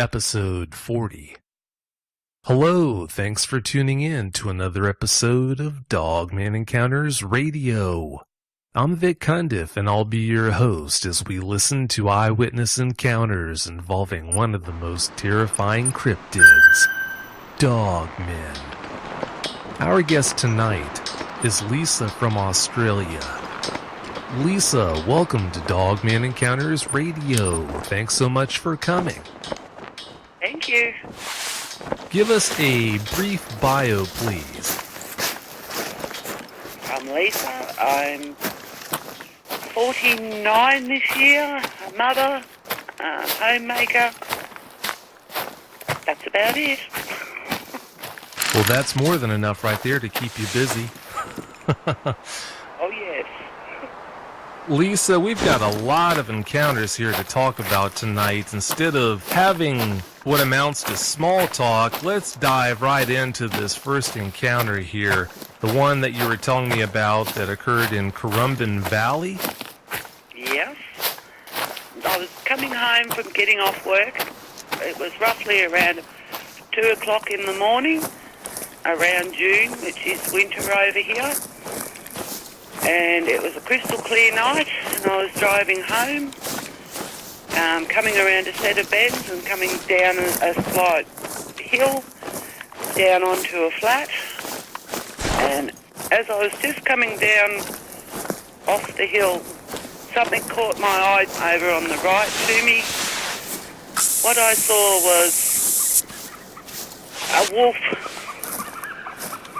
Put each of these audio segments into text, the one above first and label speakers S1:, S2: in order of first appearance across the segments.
S1: Episode 40. Hello, thanks for tuning in to another episode of Dogman Encounters Radio. I'm Vic Cundiff, and I'll be your host as we listen to eyewitness encounters involving one of the most terrifying cryptids, dogmen. Our guest tonight is Lisa from Australia. Lisa, welcome to Dogman Encounters Radio. Thanks so much for coming.
S2: Thank you.
S1: Give us a brief bio, please.
S2: I'm Lisa. I'm 49 this year, a mother, a homemaker. That's about it.
S1: Well, that's more than enough right there to keep you busy.
S2: Oh, yes.
S1: Lisa, we've got a lot of encounters here to talk about tonight. Instead of having what amounts to small talk, let's dive right into this first encounter here. The one that you were telling me about that occurred in Currumbin Valley?
S2: Yes. I was coming home from getting off work. It was roughly around 2 o'clock in the morning, around June, which is winter over here. And it was a crystal clear night, and I was driving home, coming around a set of bends and coming down a slight hill, down onto a flat. And as I was just coming down off the hill, something caught my eye over on the right to me. What I saw was a wolf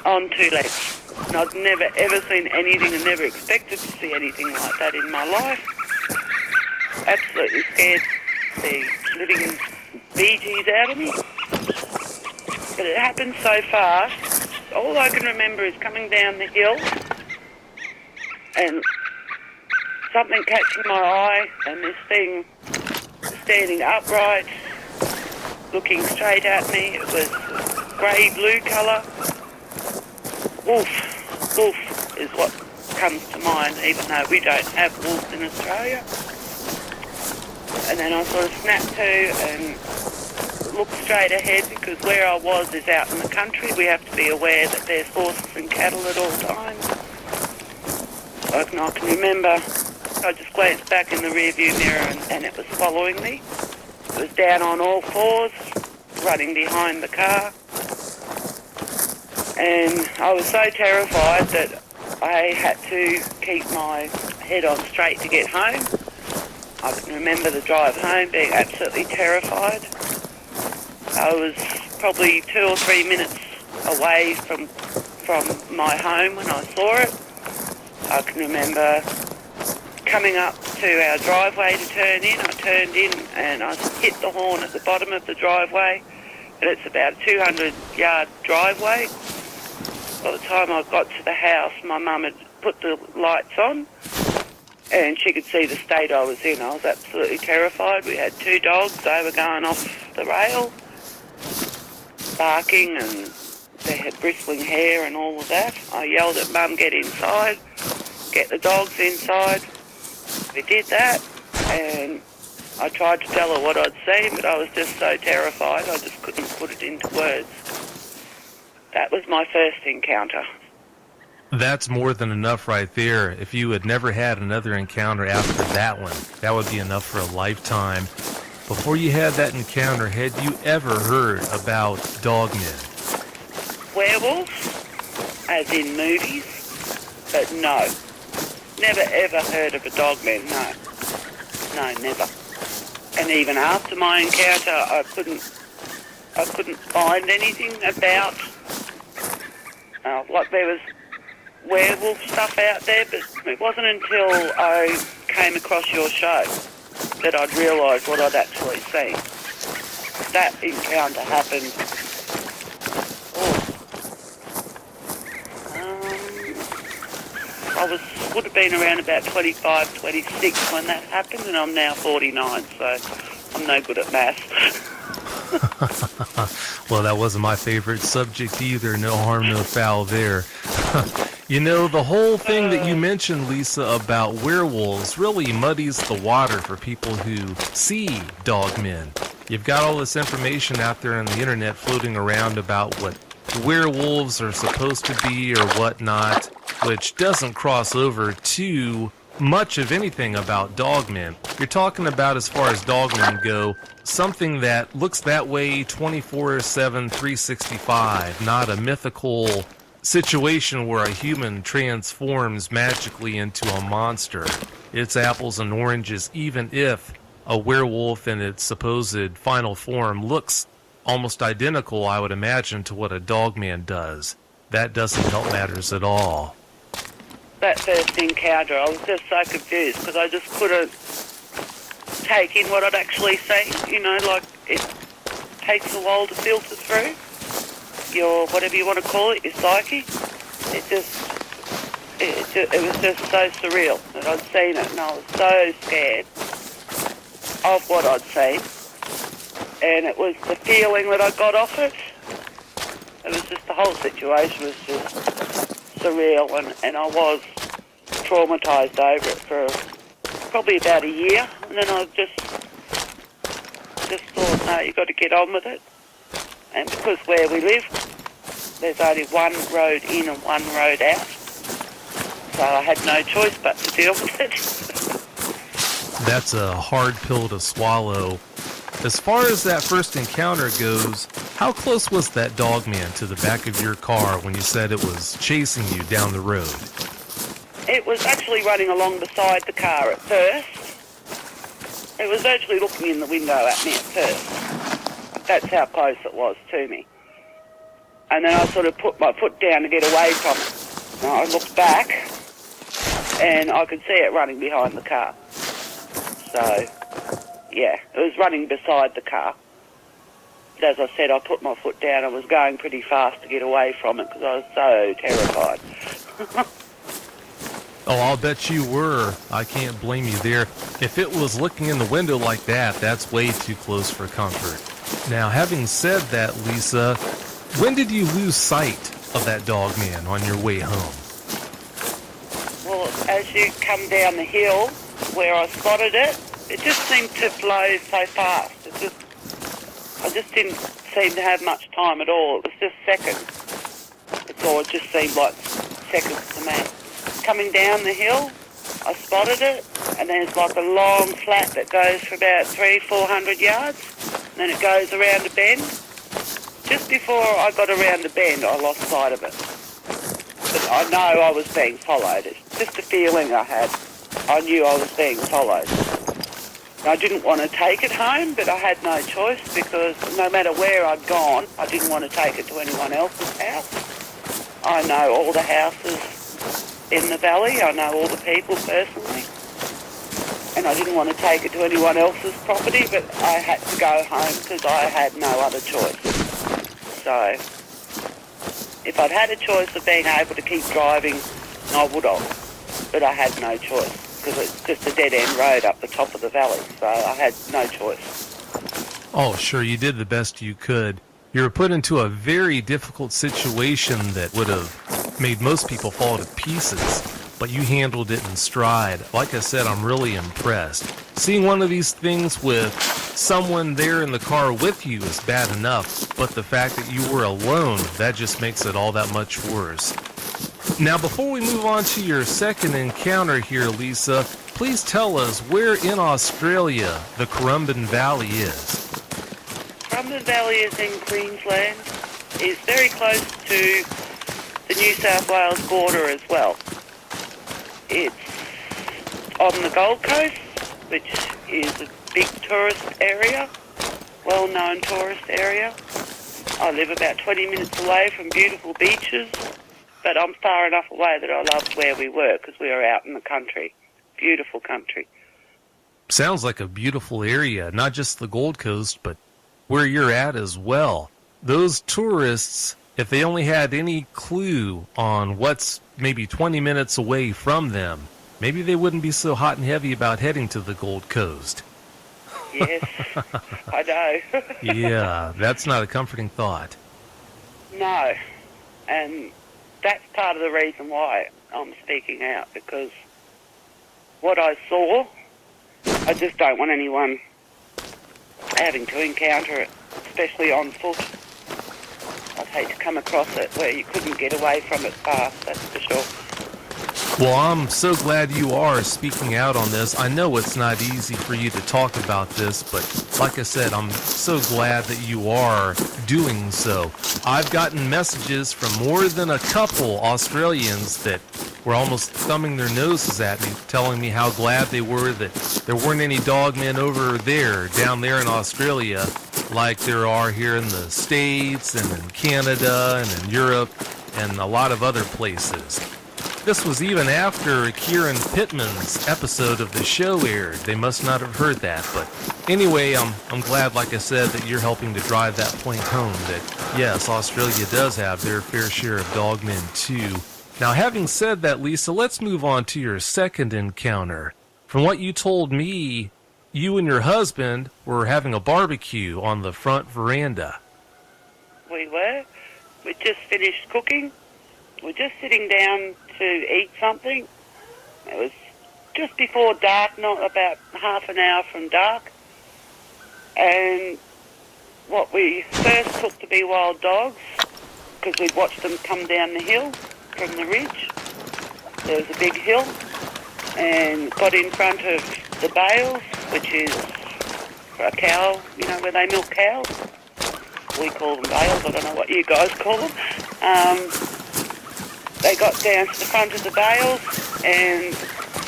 S2: on two legs. And I'd never ever seen anything and never expected to see anything like that in my life. Absolutely scared the living bejeez out of me. But it happened so fast. All I can remember is coming down the hill and something catching my eye and this thing standing upright, looking straight at me. It was grey-blue colour. Wolf is what comes to mind, even though we don't have wolves in Australia. And then I sort of snapped to and looked straight ahead, because where I was is out in the country. We have to be aware that there's horses and cattle at all times. I can remember, I just glanced back in the rearview mirror and it was following me. It was down on all fours, running behind the car. And I was so terrified that I had to keep my head on straight to get home. I can remember the drive home being absolutely terrified. I was probably 2 or 3 minutes away from my home when I saw it. I can remember coming up to our driveway to turn in. I turned in and I hit the horn at the bottom of the driveway, and it's about a 200-yard driveway. By the time I got to the house, my mum had put the lights on and she could see the state I was in. I was absolutely terrified. We had 2 dogs. They were going off the rail, barking, and they had bristling hair and all of that. I yelled at Mum, get inside, get the dogs inside. We did that, and I tried to tell her what I'd seen, but I was just so terrified I just couldn't put it into words. That was my first encounter.
S1: That's more than enough right there. If you had never had another encounter after that one, that would be enough for a lifetime. Before you had that encounter, had you ever heard about dogmen?
S2: Werewolves, as in movies, but no. Never ever heard of a dogman, no. No, never. And even after my encounter, I couldn't find anything about, like there was werewolf stuff out there, but it wasn't until I came across your show that I'd realised what I'd actually seen. That encounter happened, would have been around about 25, 26 when that happened, and I'm now 49, so I'm no good at maths.
S1: Well, that wasn't my favorite subject either. No harm, no foul there. You know, the whole thing that you mentioned, Lisa, about werewolves really muddies the water for people who see dogmen. You've got all this information out there on the internet floating around about what werewolves are supposed to be or whatnot, which doesn't cross over too much of anything about dogmen. You're talking about, as far as dogmen go, something that looks that way 24/7, 365, not a mythical situation where a human transforms magically into a monster. It's apples and oranges, even if a werewolf in its supposed final form looks almost identical, I would imagine, to what a dogman does. That doesn't help matters at all.
S2: That first encounter, I was just so confused because I just couldn't take in what I'd actually seen. You know, like it takes a while to filter through your, whatever you want to call it, your psyche. It was just so surreal that I'd seen it, and I was so scared of what I'd seen. And it was the feeling that I got off it. It was just, the whole situation was just surreal, and I was traumatised over it for probably about a year. And then I just thought, no, you've got to get on with it. And because where we live, there's only one road in and one road out. So I had no choice but to deal with it.
S1: That's a hard pill to swallow. As far as that first encounter goes, how close was that dogman to the back of your car when you said it was chasing you down the road?
S2: It was actually running along beside the car at first. It was actually looking in the window at me at first. That's how close it was to me. And then I sort of put my foot down to get away from it. And I looked back, and I could see it running behind the car. So, yeah, it was running beside the car. But as I said, I put my foot down. I was going pretty fast to get away from it because I was so terrified.
S1: Oh, I'll bet you were. I can't blame you there. If it was looking in the window like that, that's way too close for comfort. Now, having said that, Lisa, when did you lose sight of that dogman on your way home?
S2: Well, as you come down the hill where I spotted it, it just seemed to flow so fast. I just didn't seem to have much time at all. It was just seconds. It's all. It just seemed like seconds to me. Coming down the hill, I spotted it, and there's like a long flat that goes for about 300-400 yards, and then it goes around a bend. Just before I got around the bend, I lost sight of it. But I know I was being followed. It's just a feeling I had. I knew I was being followed. I didn't want to take it home, but I had no choice because no matter where I'd gone, I didn't want to take it to anyone else's house. I know all the houses in the valley. I know all the people personally. And I didn't want to take it to anyone else's property, but I had to go home because I had no other choice. So, if I'd had a choice of being able to keep driving, I would have. But I had no choice because it's just a dead-end road up the top of the valley. So I had no choice.
S1: Oh, sure, you did the best you could. You were put into a very difficult situation that would have made most people fall to pieces, but you handled it in stride. Like I said, I'm really impressed. Seeing one of these things with someone there in the car with you is bad enough, but the fact that you were alone, that just makes it all that much worse. Now, before we move on to your second encounter here, Lisa, please tell us where in Australia the Currumbin Valley is.
S2: Currumbin Valley is in Queensland. It's very close to the New South Wales border as well. It's on the Gold Coast, which is a big tourist area, well-known tourist area. I live about 20 minutes away from beautiful beaches, but I'm far enough away that I loved where we were because we were out in the country. Beautiful country.
S1: Sounds like a beautiful area, not just the Gold Coast, but where you're at as well. Those tourists, if they only had any clue on what's maybe 20 minutes away from them, maybe they wouldn't be so hot and heavy about heading to the Gold Coast.
S2: Yes, I know.
S1: Yeah, that's not a comforting thought.
S2: No, and that's part of the reason why I'm speaking out, because what I saw, I just don't want anyone having to encounter it, especially on foot. I'd hate to come across it where you couldn't get away from it fast, that's for sure.
S1: Well, I'm so glad you are speaking out on this. I know it's not easy for you to talk about this, but like I said, I'm so glad that you are doing so. I've gotten messages from more than a couple Australians that were almost thumbing their noses at me, telling me how glad they were that there weren't any dogmen over there, down there in Australia, like there are here in the States and in Canada and in Europe and a lot of other places. This was even after Kieran Pittman's episode of the show aired. They must not have heard that, but anyway, I'm glad, like I said, that you're helping to drive that point home that, yes, Australia does have their fair share of dogmen too. Now, having said that, Lisa, let's move on to your second encounter. From what you told me, you and your husband were having a barbecue on the front veranda.
S2: We were. We just finished cooking. We're just sitting down to eat something. It was just before dark, not about half an hour from dark. And what we first took to be wild dogs, because we'd watched them come down the hill from the ridge. There was a big hill, and got in front of the bales, which is for a cow, you know, where they milk cows. We call them bales, I don't know what you guys call them. They got down to the front of the bales and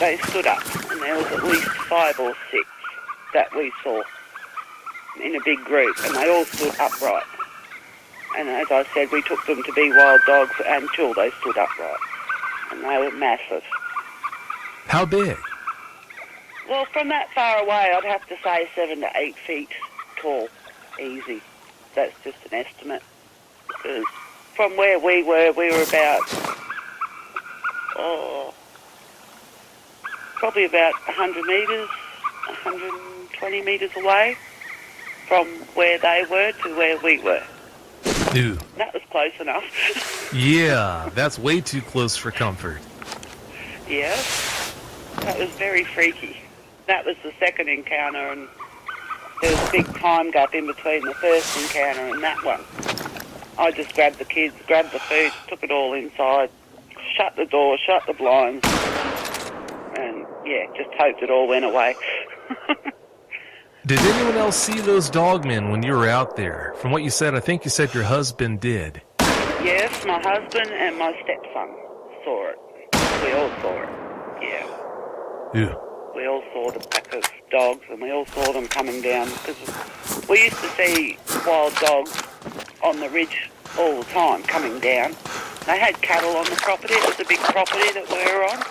S2: they stood up, and there was at least 5 or 6 that we saw in a big group, and they all stood upright. And as I said, we took them to be wild dogs until they stood upright, and they were massive.
S1: How big?
S2: Well, from that far away, I'd have to say 7 to 8 feet tall, easy. That's just an estimate. Because from where we were about, probably about 100 metres, 120 metres away from where they were to where we were.
S1: Ew.
S2: That was close enough.
S1: Yeah, that's way too close for comfort.
S2: Yeah, that was very freaky. That was the second encounter, and there was a big time gap in between the first encounter and that one. I just grabbed the kids, grabbed the food, took it all inside, shut the door, shut the blinds, and yeah, just hoped it all went away.
S1: Did anyone else see those dogmen when you were out there? From what you said, I think you said your husband did.
S2: Yes, my husband and my stepson saw it. We all saw it, yeah.
S1: Ew.
S2: We all saw the pack of dogs, and we all saw them coming down, because we used to see wild dogs on the ridge all the time coming down. They had cattle on the property. It was a big property that we were on,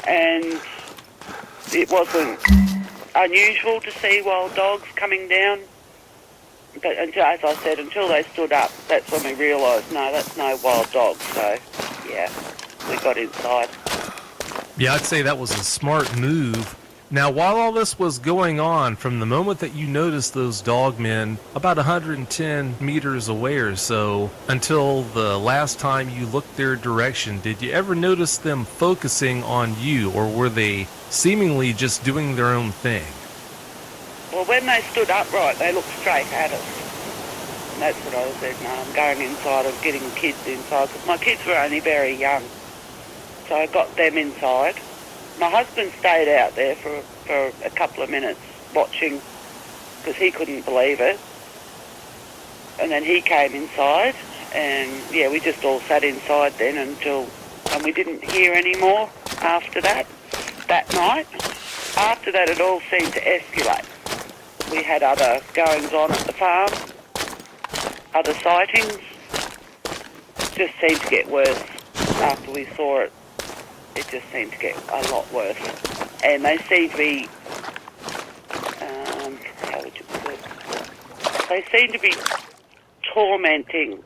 S2: and it wasn't unusual to see wild dogs coming down. But until, as I said, until they stood up, that's when we realised, no, that's no wild dog. So, yeah, we got inside.
S1: Yeah, I'd say that was a smart move. Now, while all this was going on, from the moment that you noticed those dogmen about 110 meters away or so until the last time you looked their direction, did you ever notice them focusing on you, or were they seemingly just doing their own thing?
S2: Well, when they stood upright, they looked straight at us. And that's what I said, no, I'm going inside, I'm getting the kids inside, because my kids were only very young. So I got them inside. My husband stayed out there for a couple of minutes watching, because he couldn't believe it. And then he came inside, and yeah, we just all sat inside then and we didn't hear any more after that night. After that, it all seemed to escalate. We had other goings on at the farm, other sightings. It just seemed to get worse after we saw it. It just seemed to get a lot worse. And they seem to be, how would you put it? They seem to be tormenting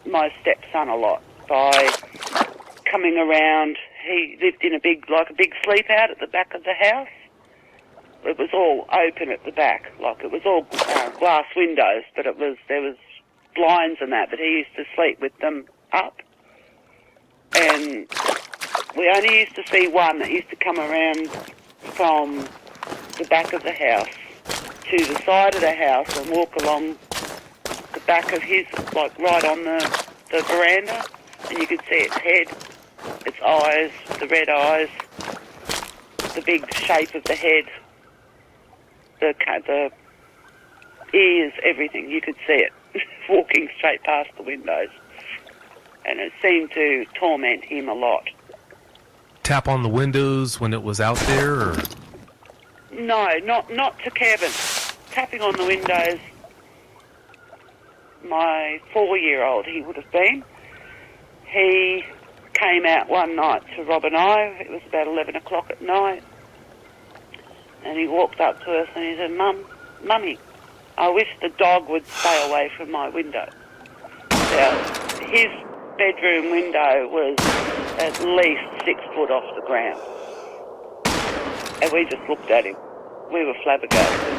S2: my stepson a lot by coming around. He lived in a big sleep out at the back of the house. It was all open at the back, like it was all glass windows, but there was blinds and that, but he used to sleep with them up. And we only used to see one that used to come around from the back of the house to the side of the house and walk along the back of his, like right on the veranda, and you could see its head, its eyes, the red eyes, the big shape of the head, the ears, everything. You could see it walking straight past the windows. And it seemed to torment him a lot.
S1: Tap on the windows when it was out there, or?
S2: No, not to Kevin. Tapping on the windows, my 4-year-old, he would have been. He came out one night to Rob and I. It was about 11 o'clock at night. And he walked up to us and he said, Mummy, I wish the dog would stay away from my window. Now, his bedroom window was at least 6 foot off the ground. And we just looked at him. We were flabbergasted.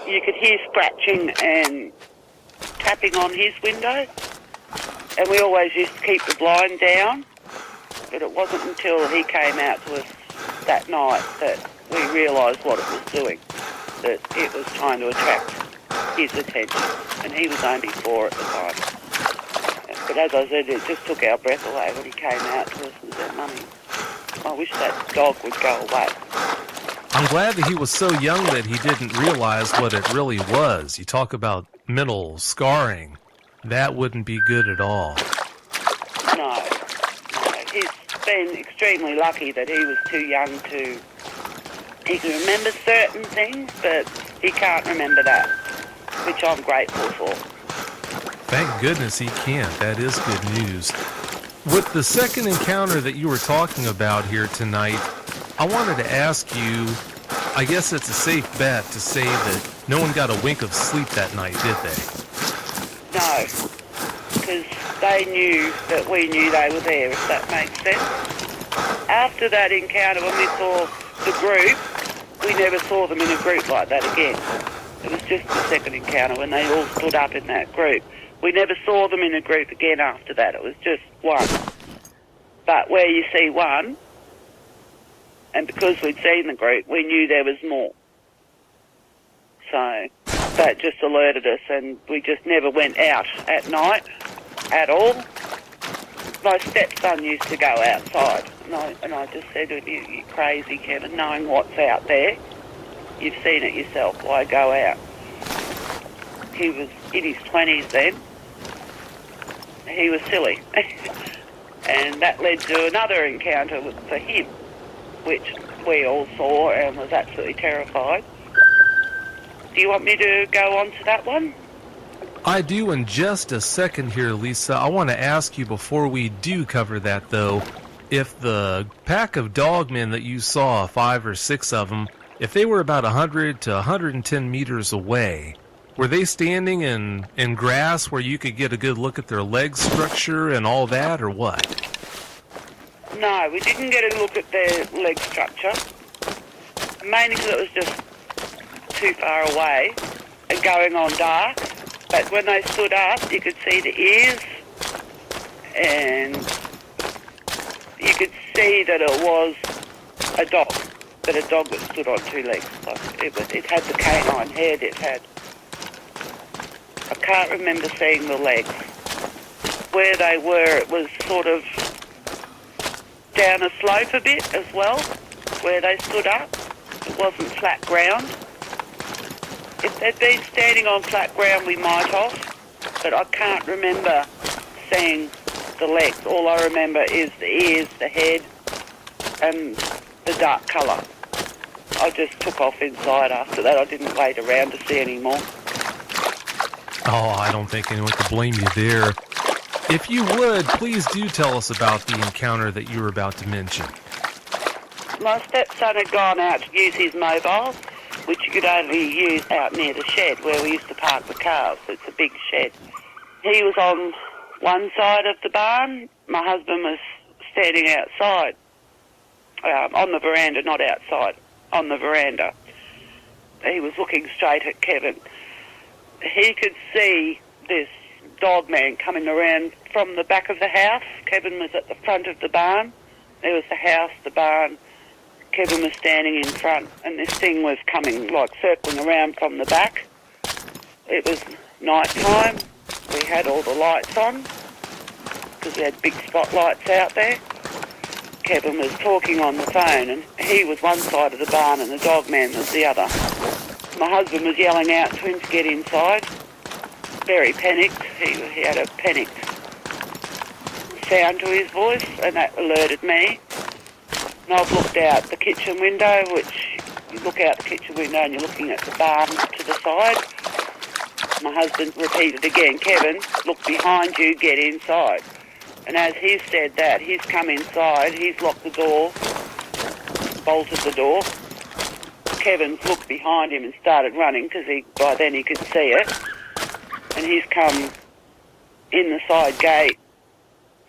S2: You could hear scratching and tapping on his window. And we always used to keep the blind down. But it wasn't until he came out to us that night that we realised what it was doing. That it was trying to attract his attention. And he was only 4 at the time. But as I said, it just took our breath away when he came out to us and said, Mummy, I wish that dog would go away.
S1: I'm glad that he was so young that he didn't realize what it really was. You talk about mental scarring. That wouldn't be good at all.
S2: No. He's been extremely lucky that he was too young to... He can remember certain things, but he can't remember that, which I'm grateful for.
S1: Thank goodness he can't. That is good news. With the second encounter that you were talking about here tonight, I wanted to ask you, I guess it's a safe bet to say that no one got a wink of sleep that night, did they?
S2: No, because they knew that we knew they were there, if that makes sense. After that encounter, when we saw the group, we never saw them in a group like that again. It was just the second encounter when they all stood up in that group. We never saw them in a group again after that. It was just one. But where you see one, and because we'd seen the group, we knew there was more. So that just alerted us, and we just never went out at night at all. My stepson used to go outside, and I just said to him, you're crazy, Kevin, knowing what's out there. You've seen it yourself. Why go out? He was in his 20s then. He was silly. And that led to another encounter for him, which we all saw and was absolutely terrified. Do you want me to go on to that one?
S1: I do in just a second here, Lisa. I want to ask you before we do cover that, though, if the pack of dogmen that you saw, 5 or 6 of them, if they were about 100 to 110 meters away, were they standing in grass where you could get a good look at their leg structure and all that, or what?
S2: No, we didn't get a look at their leg structure, mainly because it was just too far away and going on dark. But when they stood up, you could see the ears, and you could see that it was a dog, but a dog that stood on 2 legs. Like it had the canine head, it had... I can't remember seeing the legs. Where they were, it was sort of down a slope a bit as well, where they stood up. It wasn't flat ground. If they'd been standing on flat ground, we might have, but I can't remember seeing the legs. All I remember is the ears, the head, and the dark colour. I just took off inside after that. I didn't wait around to see any more.
S1: Oh, I don't think anyone could blame you there. If you would, please do tell us about the encounter that you were about to mention.
S2: My stepson had gone out to use his mobile, which you could only use out near the shed where we used to park the cars. It's a big shed. He was on one side of the barn. My husband was standing outside, on the veranda, not outside, on the veranda. He was looking straight at Kevin. He could see this dog man coming around from the back of the house. Kevin was at the front of the barn. There was the house, the barn, Kevin was standing in front, and this thing was coming, like, circling around from the back. It was night time. We had all the lights on, because we had big spotlights out there. Kevin was talking on the phone, and he was one side of the barn and the dog man was the other. My husband was yelling out to him to get inside. Very panicked. He had a panicked sound to his voice, and that alerted me. And I've looked out the kitchen window, which you look out the kitchen window and you're looking at the barn to the side. My husband repeated again, Kevin, look behind you, get inside. And as he's said that, he's come inside, he's locked the door, bolted the door. Kevin's looked behind him and started running because by then he could see it. And he's come in the side gate,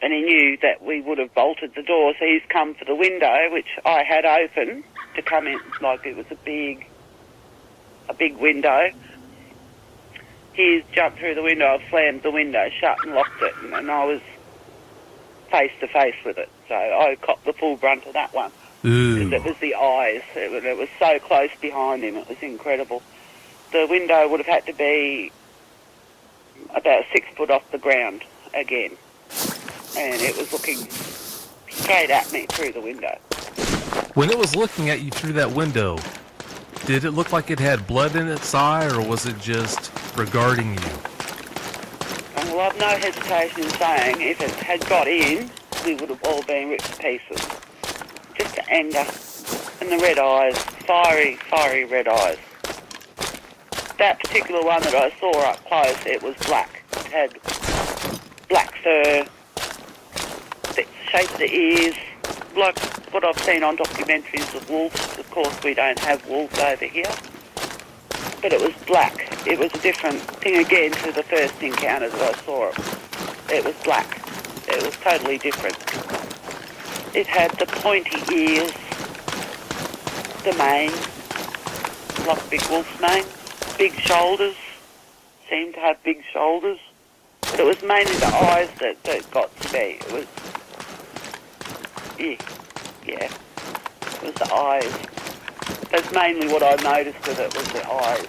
S2: and he knew that we would have bolted the door, so he's come for the window, which I had open to come in, like it was a big window. He's jumped through the window, I've slammed the window shut and locked it, and I was face to face with it, so I copped the full brunt of that one. Because it was the eyes. It was so close behind him, it was incredible. The window would have had to be about 6 foot off the ground again. And it was looking straight at me through the window.
S1: When it was looking at you through that window, did it look like it had blood in its eye, or was it just regarding you?
S2: Well, I've no hesitation in saying if it had got in, we would have all been ripped to pieces. Just the anger and the red eyes, fiery, fiery red eyes. That particular one that I saw up close, it was black. It had black fur, the shape of the ears, like what I've seen on documentaries of wolves. Of course, we don't have wolves over here. But it was black. It was a different thing again to the first encounter that I saw it. It was black. It was totally different. It had the pointy ears, the mane, like a big wolf's mane, big shoulders, seemed to have big shoulders. But it was mainly the eyes that got to me. It was, yeah, it was the eyes. That's mainly what I noticed with it, was the eyes,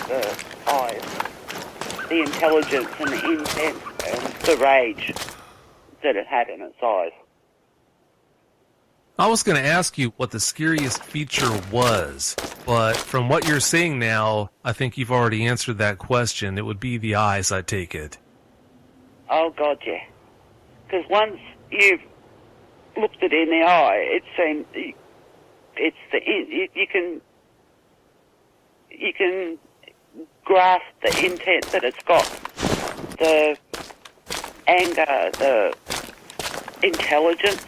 S2: the eyes, the intelligence and the intent and the rage that it had in its eyes.
S1: I was going to ask you what the scariest feature was, but from what you're saying now, I think you've already answered that question. It would be the eyes, I take it.
S2: Oh, God, yeah. Because once you've looked it in the eye, it seems you can grasp the intent that it's got, the anger, the intelligence.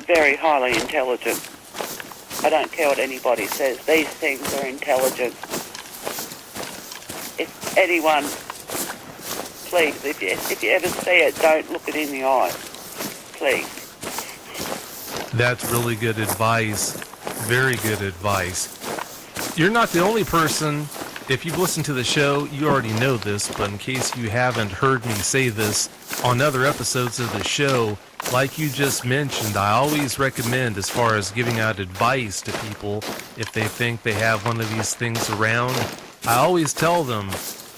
S2: Very highly intelligent. I don't care what anybody says. These things are intelligent. If anyone, please, if you ever see it, don't look it in the eye. Please.
S1: That's really good advice. Very good advice. You're not the only person. If you've listened to the show, you already know this, but in case you haven't heard me say this on other episodes of the show, like you just mentioned, I always recommend, as far as giving out advice to people, if they think they have one of these things around, I always tell them,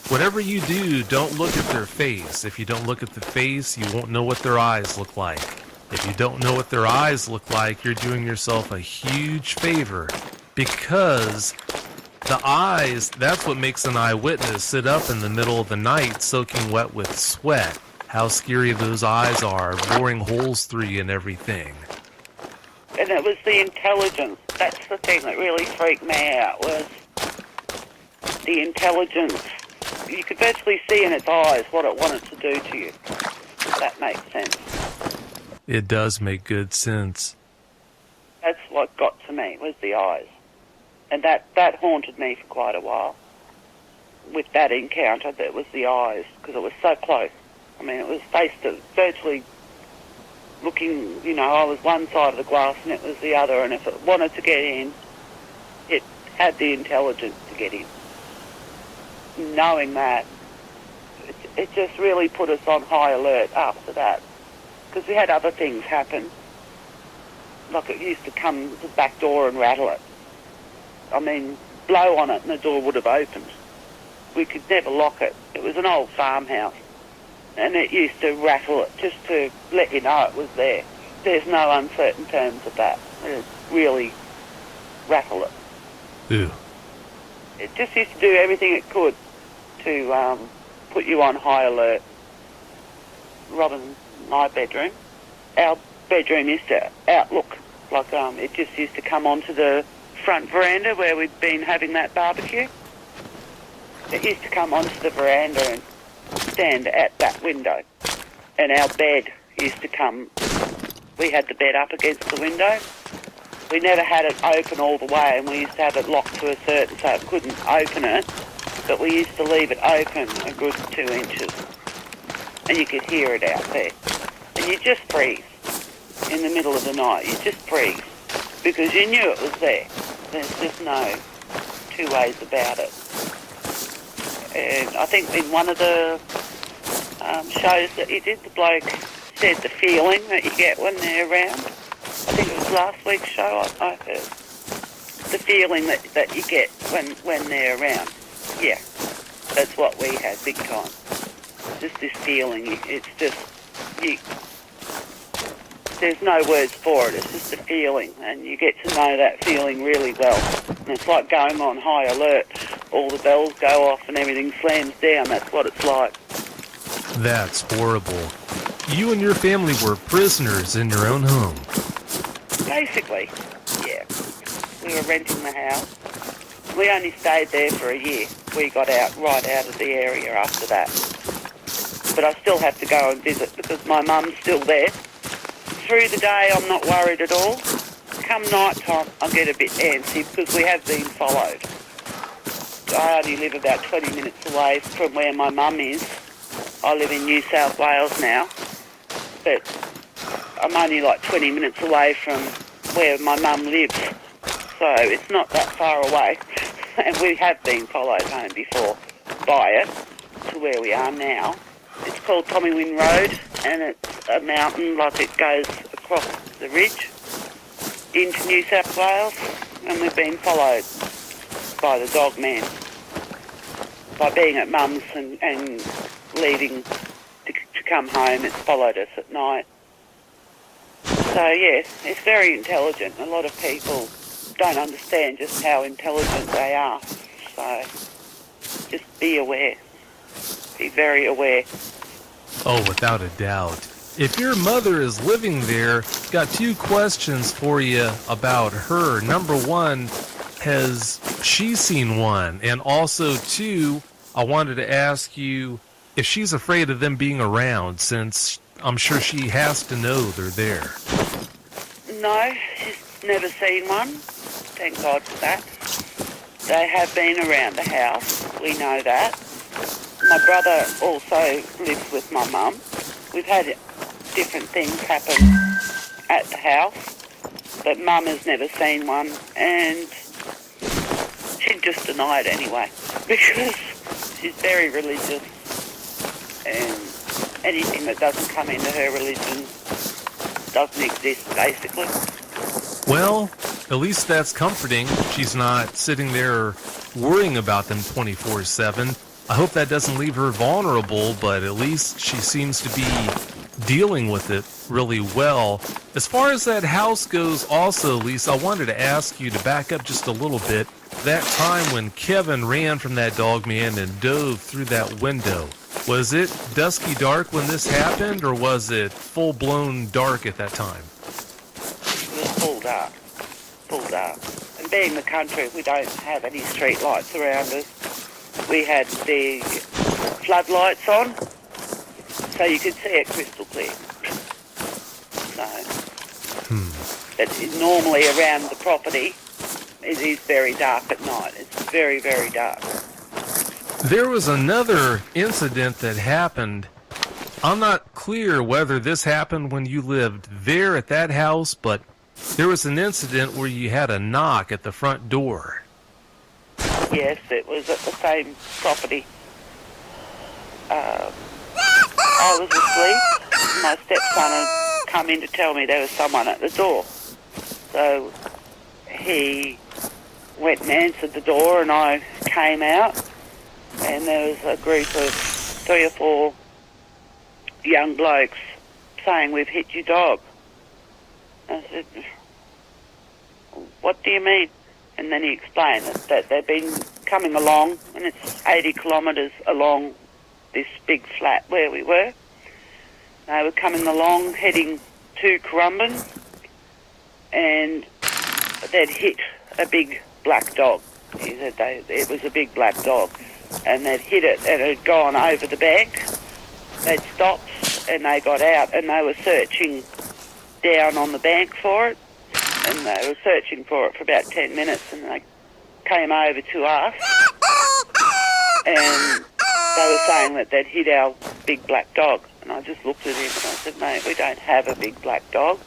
S1: whatever you do, don't look at their face. If you don't look at the face, you won't know what their eyes look like. If you don't know what their eyes look like, you're doing yourself a huge favor, because the eyes, that's what makes an eyewitness sit up in the middle of the night soaking wet with sweat. How scary those eyes are, boring holes through you and everything.
S2: And it was the intelligence. That's the thing that really freaked me out, was the intelligence. You could virtually see in its eyes what it wanted to do to you. If that makes sense.
S1: It does make good sense.
S2: That's what got to me, was the eyes. And that haunted me for quite a while. With that encounter, that was the eyes, because it was so close. I mean, it was faced to virtually looking, I was one side of the glass and it was the other, and if it wanted to get in, it had the intelligence to get in. Knowing that, it just really put us on high alert after that, because we had other things happen. like it used to come to the back door and rattle it. I mean, blow on it and the door would have opened. We could never lock it. It was an old farmhouse. And it used to rattle it just to let you know it was there. There's no uncertain terms of that. It really rattle it.
S1: Ew.
S2: It just used to do everything it could to put you on high alert. Rather than my bedroom, our bedroom used to outlook like it just used to come onto the front veranda where we'd been having that barbecue. It used to come onto the veranda and stand at that window. And our bed used to come, we had the bed up against the window. We never had it open all the way, and we used to have it locked to a certain, so it couldn't open it, but we used to leave it open a good 2 inches. And you could hear it out there. And you just freeze in the middle of the night. You just freeze because you knew it was there. There's just no two ways about it. And I think in one of the shows that you did, the bloke said the feeling that you get when they're around. I think it was last week's show I heard. The feeling that you get when they're around. Yeah, that's what we had big time. Just this feeling. It's just, there's no words for it. It's just a feeling, and you get to know that feeling really well. And it's like going on high alert. All the bells go off and everything slams down. That's what it's like.
S1: That's horrible. You and your family were prisoners in your own home.
S2: Basically, yeah. We were renting the house. We only stayed there for a year. We got right out of the area after that. But I still have to go and visit because my mum's still there. Through the day, I'm not worried at all. Come night time, I get a bit antsy because we have been followed. I only live about 20 minutes away from where my mum is. I live in New South Wales now, but I'm only like 20 minutes away from where my mum lives, so it's not that far away. And we have been followed home before by it to where we are now. It's called Tommywin Road, and it's a mountain, like it goes across the ridge into New South Wales, and we've been followed by the dog man. By being at mum's and leaving to come home, it's followed us at night. So yes, it's very intelligent. A lot of people don't understand just how intelligent they are. So just be aware. Be very aware.
S1: Oh, without a doubt. If your mother is living there, got two questions for you about her. Number one, has she seen one? And also, two, I wanted to ask you if she's afraid of them being around, since I'm sure she has to know they're there.
S2: No, she's never seen one. Thank God for that. They have been around the house. We know that. My brother also lives with my mum. We've had different things happen at the house, but mum has never seen one, and she'd just deny it anyway, because she's very religious, and anything that doesn't come into her religion doesn't exist, basically.
S1: Well, at least that's comforting. She's not sitting there worrying about them 24/7. I hope that doesn't leave her vulnerable, but at least she seems to be dealing with it really well. As far as that house goes also, Lisa, I wanted to ask you to back up just a little bit. That time when Kevin ran from that dog man and dove through that window, was it dusky dark when this happened, or was it full-blown dark at that time?
S2: It was full dark. Full dark. And being the country, we don't have any street lights around us. We had the floodlights on, so you could see it crystal clear. But normally around the property, it is very dark at night. It's very, very dark.
S1: There was another incident that happened. I'm not clear whether this happened when you lived there at that house, but there was an incident where you had a knock at the front door.
S2: Yes, it was at the same property. I was asleep. My stepson had come in to tell me there was someone at the door. So he went and answered the door, and I came out, and there was a group of 3 or 4 young blokes saying, "We've hit your dog." I said, "What do you mean?" And then he explained that they'd been coming along, and it's 80 kilometres along this big flat where we were. They were coming along, heading to Currumbin, and they'd hit a big black dog. He said it was a big black dog, and they'd hit it, and it had gone over the bank. They'd stopped, and they got out, and they were searching down on the bank for it, and they were searching for it for about 10 minutes, and they came over to us, and they were saying that they'd hit our big black dog. And I just looked at him and I said, "Mate, we don't have a big black dog."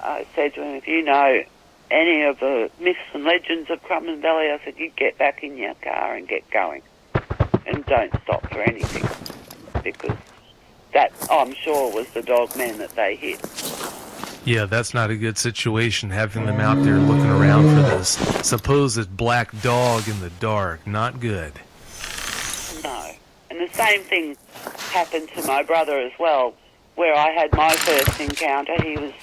S2: I said to him, "If you know any of the myths and legends of Currumbin Valley," I said, "you get back in your car and get going, and don't stop for anything, because that, I'm sure, was the dog man that they hit."
S1: Yeah, that's not a good situation, having them out there looking around for this supposed black dog in the dark. Not good.
S2: No. And the same thing happened to my brother as well, where I had my first encounter. He was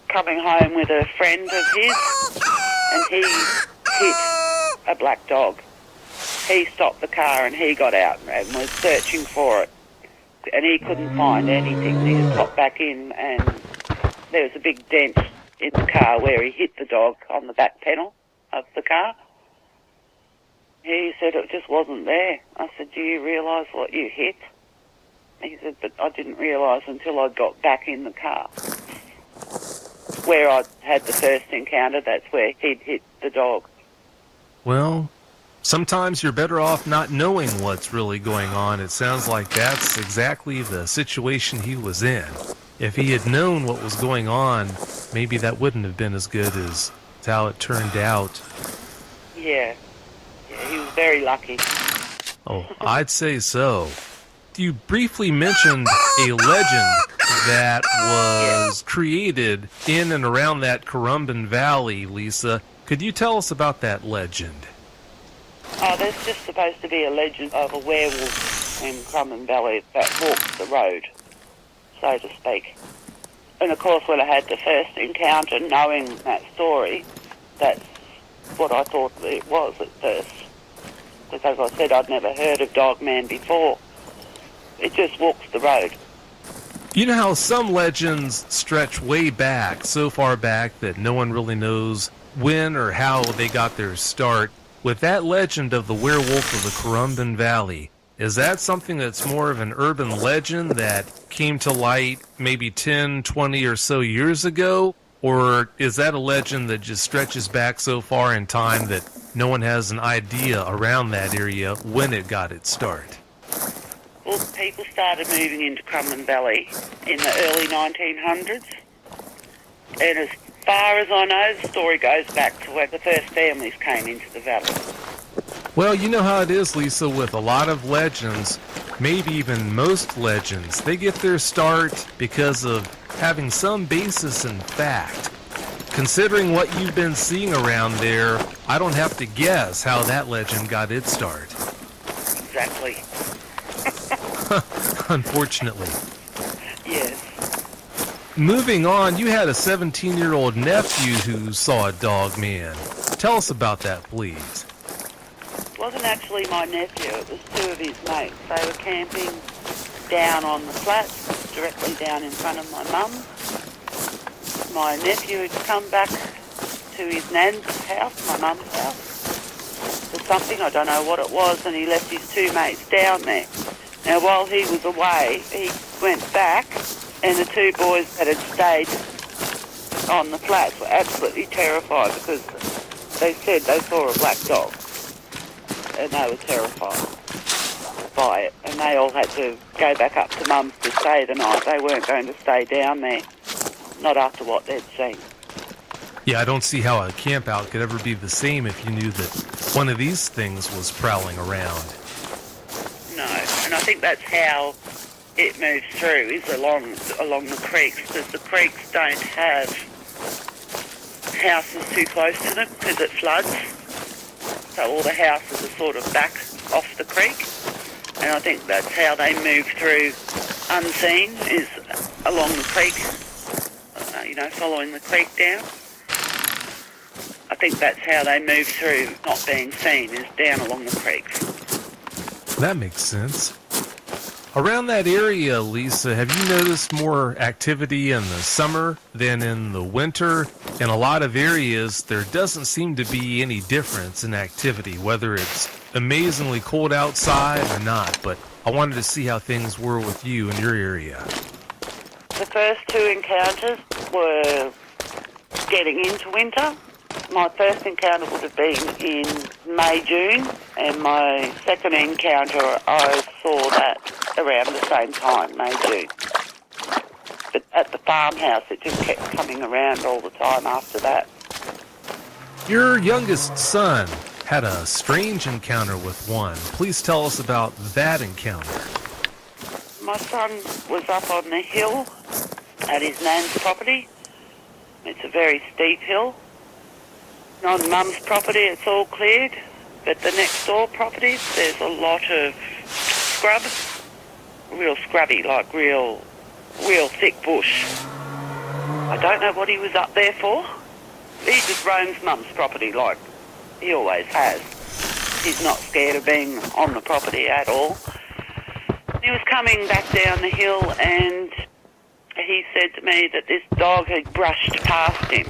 S2: coming home with a friend of his, and he hit a black dog. He stopped the car and he got out and was searching for it, and he couldn't find anything. He just popped back in, and there was a big dent in the car where he hit the dog on the back panel of the car. He said it just wasn't there. I said, "Do you realise what you hit?" He said, "But I didn't realise until I got back in the car." Where I had the first encounter, that's where he'd hit the dog.
S1: Well, sometimes you're better off not knowing what's really going on. It sounds like that's exactly the situation he was in. If he had known what was going on, maybe that wouldn't have been as good as how it turned out.
S2: Yeah, he was very lucky.
S1: Oh, I'd say so. You briefly mentioned a legend that was created in and around that Currumbin Valley, Lisa. Could you tell us about that legend?
S2: Oh, there's just supposed to be a legend of a werewolf in Currumbin Valley that walks the road, so to speak. And of course, when I had the first encounter, knowing that story, that's what I thought it was at first. Because as I said, I'd never heard of Dogman before. It just walks the road.
S1: You know how some legends stretch way back, so far back that no one really knows when or how they got their start. With that legend of the werewolf of the Currumbin Valley, is that something that's more of an urban legend that came to light maybe 10, 20 or so years ago? Or is that a legend that just stretches back so far in time that no one has an idea around that area when it got its start?
S2: Well, people started moving into Currumbin Valley in the early 1900s. And as far as I know, the story goes back to when the first families came into the valley.
S1: Well, you know how it is, Lisa, with a lot of legends, maybe even most legends. They get their start because of having some basis in fact. Considering what you've been seeing around there, I don't have to guess how that legend got its start.
S2: Exactly.
S1: Unfortunately.
S2: Yes.
S1: Moving on, you had a 17-year-old nephew who saw a dog man. Tell us about that, please.
S2: It wasn't actually my nephew, it was 2 of his mates. They were camping down on the flats, directly down in front of my mum. My nephew had come back to his nan's house, my mum's house, for something, I don't know what it was, and he left his 2 mates down there. Now, while he was away, he went back, and the 2 boys that had stayed on the flats were absolutely terrified because they said they saw a black dog, and they were terrified by it. And they all had to go back up to Mum's to stay the night. They weren't going to stay down there, not after what they'd seen.
S1: Yeah, I don't see how a camp out could ever be the same if you knew that one of these things was prowling around.
S2: No, and I think that's how it moves through, is along the creeks, because the creeks don't have houses too close to them because it floods. So all the houses are sort of back off the creek. And I think that's how they move through unseen, is along the creek, following the creek down. I think that's how they move through not being seen, is down along the creeks.
S1: That makes sense. Around that area, Lisa, have you noticed more activity in the summer than in the winter? In a lot of areas, there doesn't seem to be any difference in activity, whether it's amazingly cold outside or not, but I wanted to see how things were with you in your area.
S2: The first two encounters were getting into winter. My first encounter would have been in May, June, and my second encounter, I saw that around the same time, May, June. But at the farmhouse, it just kept coming around all the time after that.
S1: Your youngest son had a strange encounter with one. Please tell us about that encounter.
S2: My son was up on the hill at his nan's property. It's a very steep hill. On Mum's property, it's all cleared, but the next door properties, there's a lot of scrub, real scrubby, like real thick bush. I don't know what he was up there for. He just roams Mum's property like he always has. He's not scared of being on the property at all. He was coming back down the hill and he said to me that this dog had brushed past him.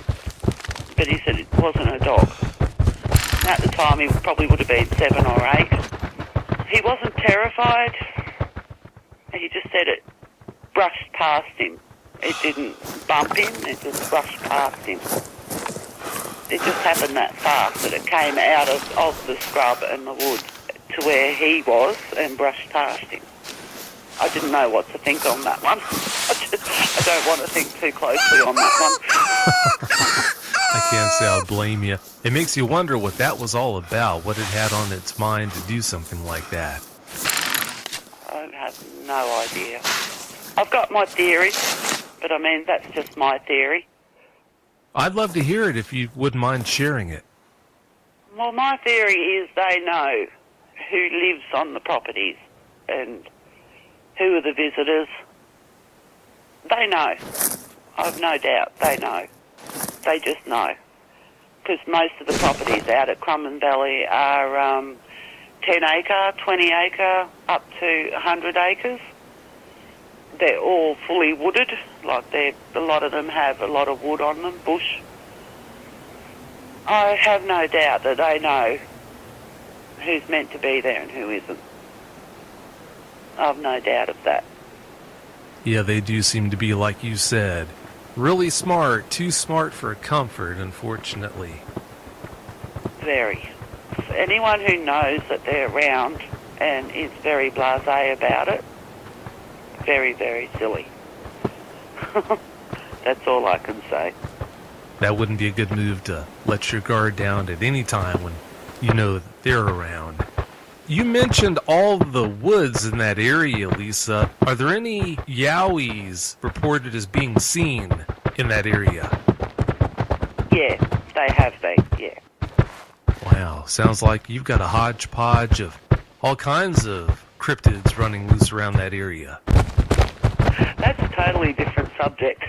S2: But he said it wasn't a dog. At the time, he probably would have been 7 or 8. He wasn't terrified. He just said it brushed past him. It didn't bump him, it just brushed past him. It just happened that fast that it came out of the scrub and the wood to where he was and brushed past him. I didn't know what to think on that one. I don't want to think too closely on that one.
S1: I can't say I'll blame you. It makes you wonder what that was all about, what it had on its mind to do something like that.
S2: I have no idea. I've got my theories, but I mean, that's just my theory.
S1: I'd love to hear it if you wouldn't mind sharing it.
S2: Well, my theory is they know who lives on the properties and who are the visitors. They know. I've no doubt they know. They just know. Because most of the properties out at Crumman Valley are 10 acre, 20 acre, up to 100 acres. They're all fully wooded, like a lot of them have a lot of wood on them, bush. I have no doubt that they know who's meant to be there and who isn't. I've no doubt of that.
S1: Yeah, they do seem to be, like you said, really smart, too smart for comfort, unfortunately.
S2: Very. Anyone who knows that they're around and is very blasé about it, very, very silly. That's all I can say.
S1: That wouldn't be a good move to let your guard down at any time when you know that they're around. You mentioned all the woods in that area, Lisa. Are there any yowies reported as being seen in that area?
S2: Yeah, they have been, yeah.
S1: Wow, sounds like you've got a hodgepodge of all kinds of cryptids running loose around that area.
S2: That's a totally different subject.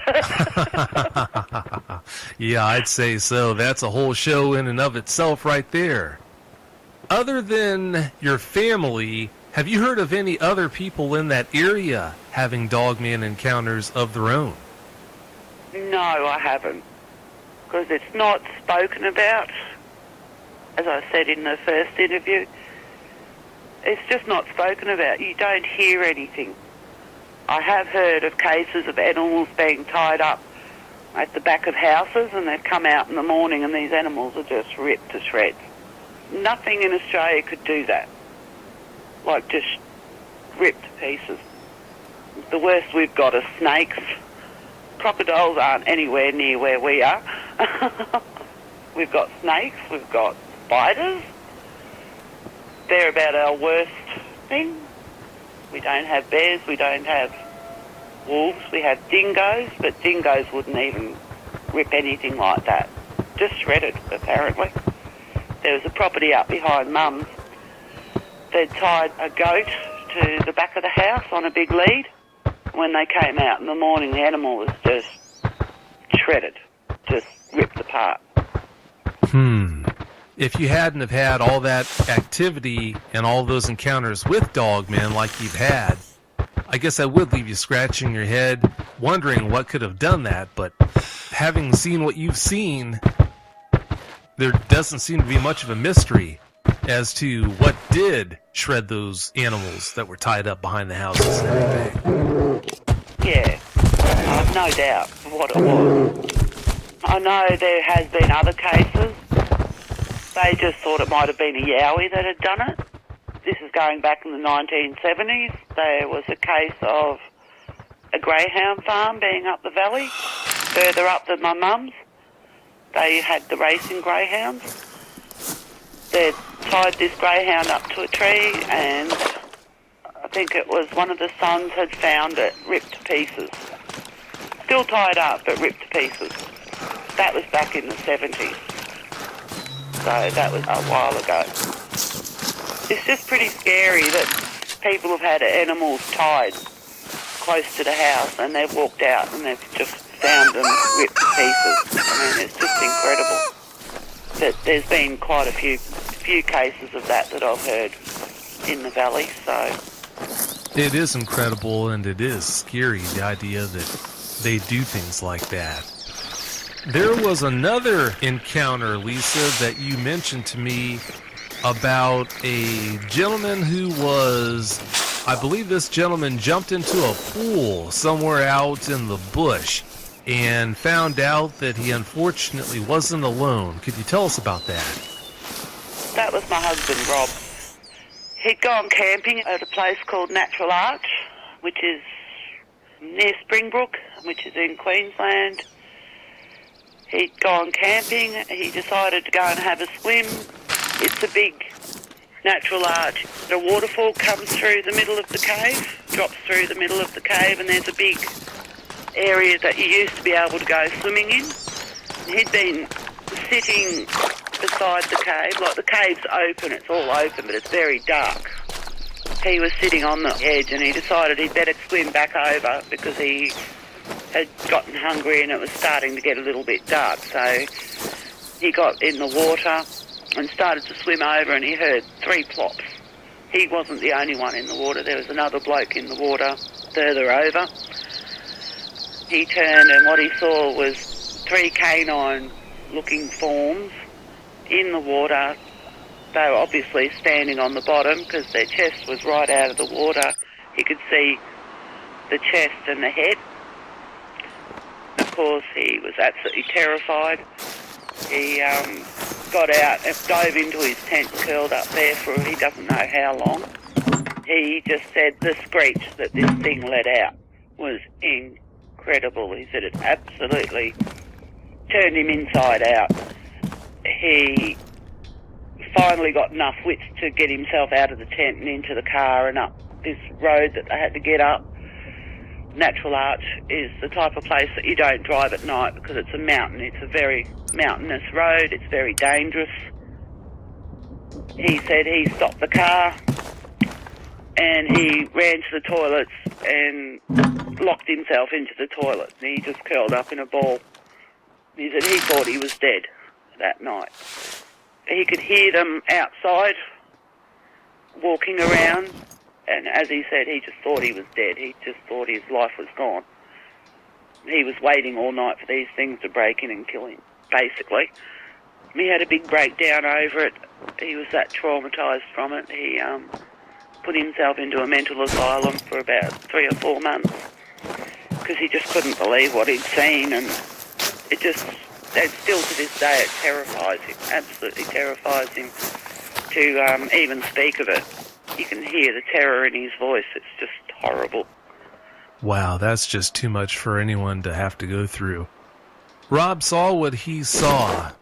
S1: Yeah, I'd say so. That's a whole show in and of itself right there. Other than your family, have you heard of any other people in that area having dogman encounters of their own?
S2: No, I haven't. Because it's not spoken about. As I said in the first interview, it's just not spoken about. You don't hear anything. I have heard of cases of animals being tied up at the back of houses and they've come out in the morning and these animals are just ripped to shreds. Nothing in Australia could do that. Like just ripped to pieces. The worst we've got are snakes. Crocodiles aren't anywhere near where we are. We've got snakes, we've got spiders. They're about our worst thing. We don't have bears, we don't have wolves, we have dingoes, but dingoes wouldn't even rip anything like that. just shredded, apparently. There was a property up behind Mum's. They'd tied a goat to the back of the house on a big lead. When they came out in the morning, the animal was just shredded, just ripped apart.
S1: If you hadn't have had all that activity and all those encounters with Dogman like you've had, I guess I would leave you scratching your head, wondering what could have done that. But having seen what you've seen, there doesn't seem to be much of a mystery as to what did shred those animals that were tied up behind the houses and everything.
S2: Yeah, I've no doubt what it was. I know there has been other cases. They just thought it might have been a yowie that had done it. This is going back in the 1970s. There was a case of a greyhound farm being up the valley, further up than my mum's. They had the racing greyhounds. They'd tied this greyhound up to a tree, and I think it was one of the sons had found it ripped to pieces. Still tied up, but ripped to pieces. That was back in the 70s. So that was a while ago. It's just pretty scary that people have had animals tied close to the house and they've walked out and they've just found them ripped to pieces. I mean, it's just incredible. That there's been quite a few cases of that I've heard in the valley, so...
S1: It is incredible, and it is scary, the idea that they do things like that. There was another encounter, Lisa, that you mentioned to me about a gentleman who was, I believe this gentleman jumped into a pool somewhere out in the bush and found out that he unfortunately wasn't alone. Could you tell us about that?
S2: That was my husband, Rob. He'd gone camping at a place called Natural Arch, which is near Springbrook, which is in Queensland. He'd gone camping. He decided to go and have a swim. It's a big natural arch. The waterfall comes through the middle of the cave, drops through the middle of the cave, and there's a big area that you used to be able to go swimming in. He'd been sitting beside the cave. Like, the cave's open, it's all open, but it's very dark. He was sitting on the edge and he decided he'd better swim back over because he had gotten hungry and it was starting to get a little bit dark. So he got in the water and started to swim over, and he heard 3 plops. He wasn't the only one in the water. There was another bloke in the water further over. He turned and what he saw was 3 canine-looking forms in the water. They were obviously standing on the bottom because their chest was right out of the water. He could see the chest and the head. Of course, he was absolutely terrified. He got out and dove into his tent and curled up there for he doesn't know how long. He just said the screech that this thing let out was incredible. He said it absolutely turned him inside out. He finally got enough wits to get himself out of the tent and into the car and up this road that they had to get up. Natural Arch is the type of place that you don't drive at night because it's a mountain. It's a very mountainous road. It's very dangerous. He said he stopped the car and he ran to the toilets and locked himself into the toilet. And he just curled up in a ball. He said he thought he was dead that night. He could hear them outside walking around. And as he said, he just thought he was dead. He just thought his life was gone. He was waiting all night for these things to break in and kill him, basically. He had a big breakdown over it. He was that traumatised from it. He put himself into a mental asylum for about 3 or 4 months because he just couldn't believe what he'd seen. And it just, and still to this day, it terrifies him, absolutely terrifies him to even speak of it. You can hear the terror in his voice. It's just horrible.
S1: Wow, that's just too much for anyone to have to go through. Rob saw what he saw.